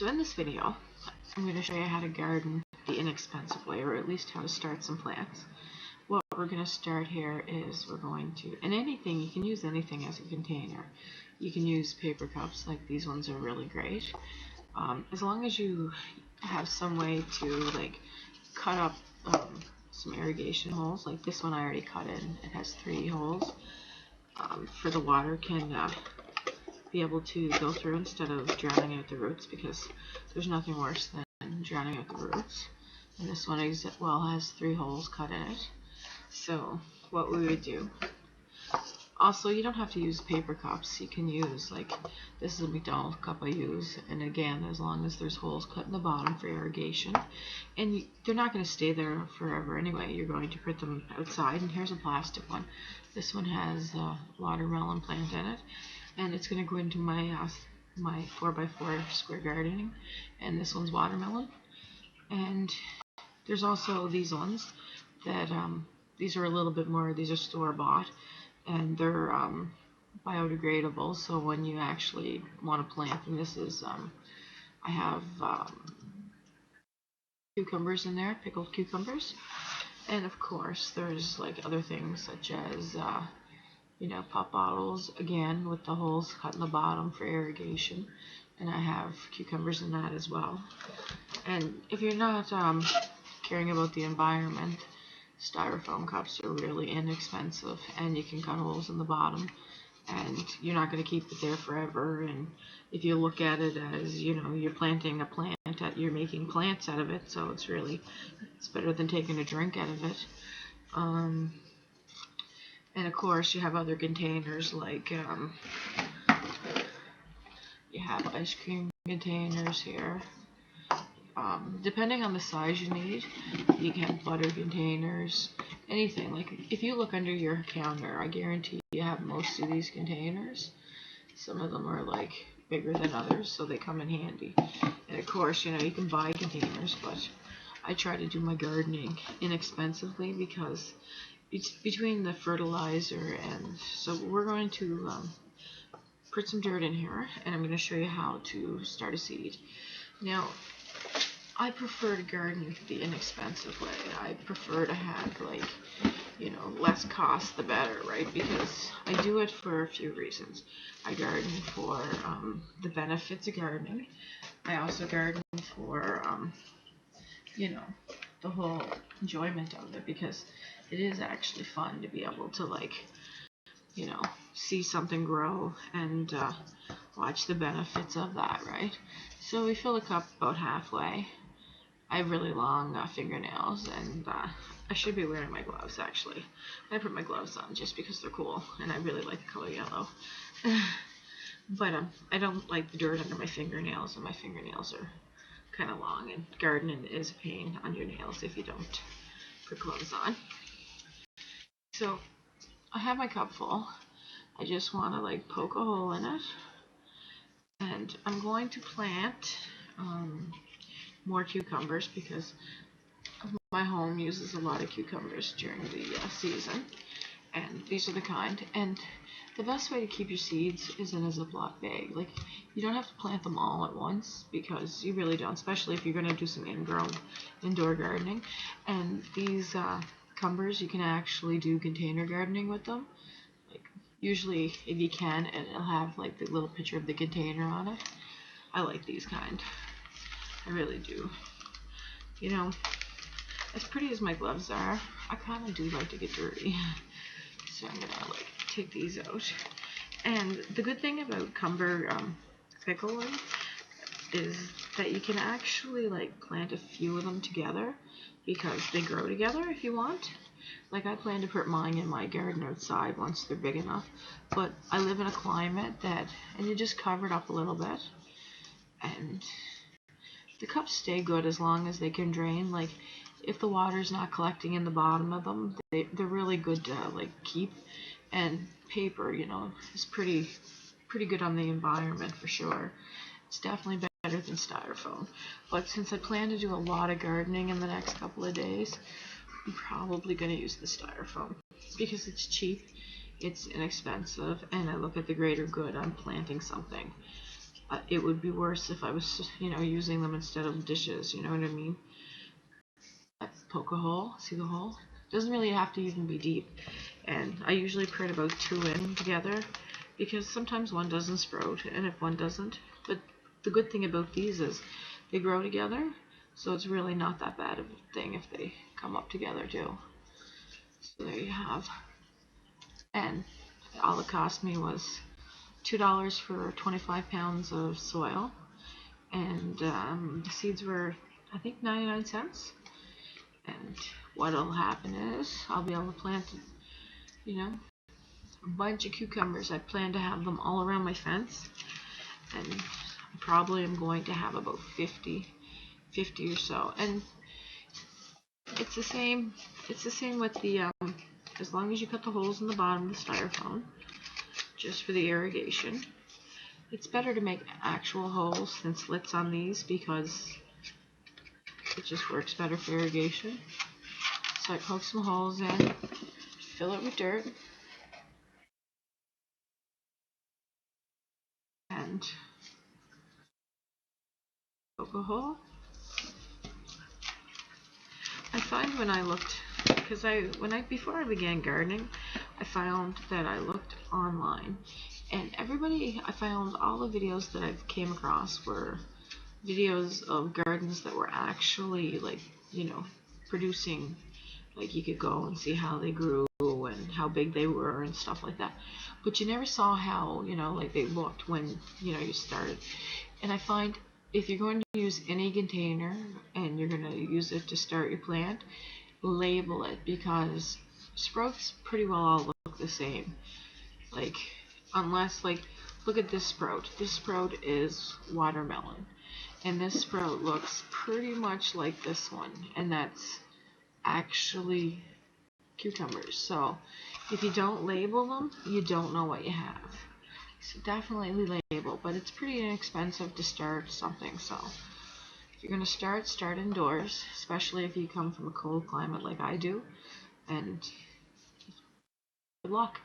So in this video, I'm going to show you how to garden the inexpensive way, or at least how to start some plants. What we're going to start here is we're going to, and anything, you can use anything as a container. You can use paper cups, like these ones are really great. As long as you have some way to like cut up some irrigation holes, like this one I already cut in. It has 3 holes for the water can be able to go through instead of drowning out the roots, because there's nothing worse than drowning out the roots. And this one has 3 holes cut in it. So what we would do, also you don't have to use paper cups, you can use, like, this is a McDonald's cup I use, and again, as long as there's holes cut in the bottom for irrigation, and they're not going to stay there forever anyway, you're going to put them outside. And here's a plastic one. This one has a watermelon plant in it, and it's going to go into my 4x4 square gardening, and this one's watermelon. And there's also these ones that these are a little bit more, these are store-bought, and they're biodegradable, so when you actually want to plant them, this is I have cucumbers in there, pickled cucumbers, and of course there's like other things such as pop bottles, again with the holes cut in the bottom for irrigation, and I have cucumbers in that as well. And if you're not caring about the environment, styrofoam cups are really inexpensive, and you can cut holes in the bottom, and you're not going to keep it there forever. And if you look at it as, you're planting a plant, you're making plants out of it, so it's better than taking a drink out of it. And of course you have other containers, like you have ice cream containers here. Depending on the size you need, you can have butter containers, anything. Like if you look under your counter, I guarantee you have most of these containers. Some of them are like bigger than others, so they come in handy. And of course, you can buy containers, but I try to do my gardening inexpensively, because it's between the fertilizer and, so we're going to put some dirt in here, and I'm going to show you how to start a seed. Now, I prefer to garden the inexpensive way. I prefer to have, like, less cost the better, right? Because I do it for a few reasons. I garden for the benefits of gardening. I also garden for, the whole enjoyment of it, because it is actually fun to be able to, like, see something grow and watch the benefits of that, right? So we fill the cup about halfway. I have really long fingernails, and I should be wearing my gloves, actually. I put my gloves on just because they're cool, and I really like the color yellow. But I don't like the dirt under my fingernails, and my fingernails are kind of long, and gardening is a pain on your nails if you don't put gloves on. So I have my cup full. I just want to, like, poke a hole in it, and I'm going to plant more cucumbers, because my home uses a lot of cucumbers during the season, and these are the kind. And the best way to keep your seeds is in a Ziploc bag. Like, you don't have to plant them all at once, because you really don't, especially if you're going to do some indoor gardening. And these cucumbers, you can actually do container gardening with them. Like, usually if you can, and it'll have like the little picture of the container on it. I like these kind. I really do. As pretty as my gloves are, I kind of do like to get dirty. So I'm gonna, like, take these out. And the good thing about cucumber pickling is that you can actually, like, plant a few of them together, because they grow together if you want. Like, I plan to put mine in my garden outside once they're big enough, but I live in a climate and you just cover it up a little bit, and the cups stay good as long as they can drain. Like, if the water's not collecting in the bottom of them, they're really good to, like, keep. And paper, is pretty good on the environment for sure. It's definitely better than styrofoam. But since I plan to do a lot of gardening in the next couple of days, I'm probably going to use the styrofoam, because it's cheap, it's inexpensive, and I look at the greater good on planting something. it would be worse if I was, using them instead of dishes, you know what I mean? I poke a hole, see the hole? Doesn't really have to even be deep. And I usually put about 2 in together because sometimes one doesn't sprout, and if one doesn't, but the good thing about these is they grow together, so it's really not that bad of a thing if they come up together too. So there you have. And all it cost me was $2 for 25 pounds of soil, and the seeds were, I think, 99 cents. And what'll happen is I'll be able to plant, a bunch of cucumbers. I plan to have them all around my fence, and probably I'm going to have about 50 or so. And it's the same with the as long as you cut the holes in the bottom of the styrofoam just for the irrigation. It's better to make actual holes than slits on these because it just works better for irrigation. So I poke some holes in, fill it with dirt, and poke a hole. I find when I looked, because before I began gardening, I found that I looked online, and I found all the videos that I came across were videos of gardens that were actually producing. Like you could go and see how they grew and how big they were and stuff like that. But you never saw how, they looked when, you started. And I find if you're going to use any container and you're going to use it to start your plant, label it, because sprouts pretty well all look the same. Unless, look at this sprout. This sprout is watermelon. And this sprout looks pretty much like this one. And that's actually cucumbers. So if you don't label them, you don't know what you have. So definitely label, but it's pretty inexpensive to start something. So if you're going to start indoors, especially if you come from a cold climate like I do, and good luck.